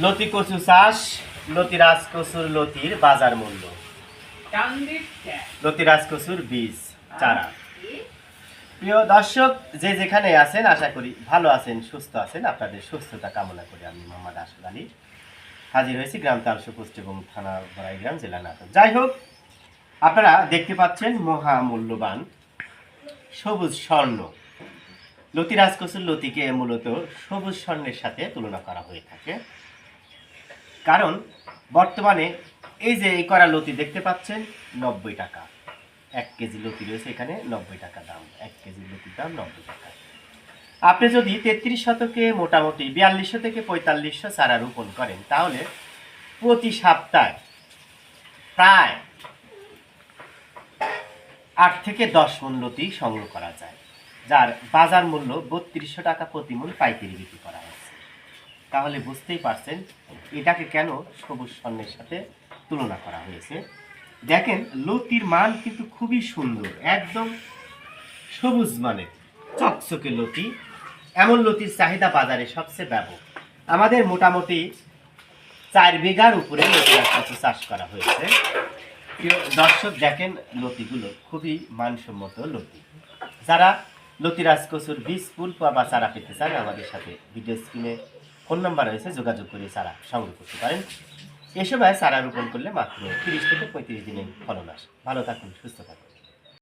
লতি কচু চাষ, লতিরাজ কচুর লতির বাজার মূল্য, লতিরাজ কচুর বীজ চারা। প্রিয় দর্শক, যে যেখানে আছেন আশা করি ভালো আছেন, সুস্থ আছেন। আপনাদের সুস্থতা কামনা করি আমি মোহাম্মদ আসল আলী হাজির হয়েছি গ্রাম তালসু পোস্ট এবং থানা বড়াইগ্রাম, জেলা নাটোর। যাই হোক, আপনারা দেখতে পাচ্ছেন মহামূল্যবান সবুজ স্বর্ণ লতিরাজ কচুর লতিকে মূলত সবুজ স্বর্ণের সাথে তুলনা করা হয়ে থাকে। কারণ বর্তমানে এই যে এই করা লতি দেখতে পাচ্ছেন 90 টাকা 1 কেজি লতি রয়েছে, এখানে 90 টাকা দাম, 1 কেজি লতির দাম 90 টাকা। আপনি যদি 33 শতকে মোটামুটি 4200 থেকে 4500 চারা রোপণ করেন, তাহলে প্রতি সপ্তাহে প্রায় 8 থেকে 10 মণ লতি সংগ্রহ করা যায়, যার বাজার মূল্য 3200 টাকা প্রতি মণ পাইকারি বিক্রি করা হচ্ছে। তাহলে বুঝতেই পারছেন এটাকে কেন সবুজ স্বর্ণের সাথে তুলনা করা হয়েছে। দেখেন লতির মান কিন্তু খুবই সুন্দর, একদম সবুজ মানে চকচকে লতি। এমন লতির চাহিদা বাজারে সবচেয়ে ব্যাপক। আমাদের মোটামুটি 4 বিঘার উপরে লতিরাজ কচু চাষ করা হয়েছে। প্রিয় দর্শক, দেখেন লতিগুলো খুবই মানসম্মত লতি। যারা লতিরাজ কচুর বীজ পুল্প বা চারা পেতে চান, আমাদের সাথে ভিডিও স্ক্রিনে ফোন নাম্বার রয়েছে, যোগাযোগ করে চারা সংগ্রহ করতে পারেন। এ সময় চারা রোপণ করলে মাত্র 30 থেকে 35 দিনের ফলন আসে। ভালো থাকুন, সুস্থ থাকুন।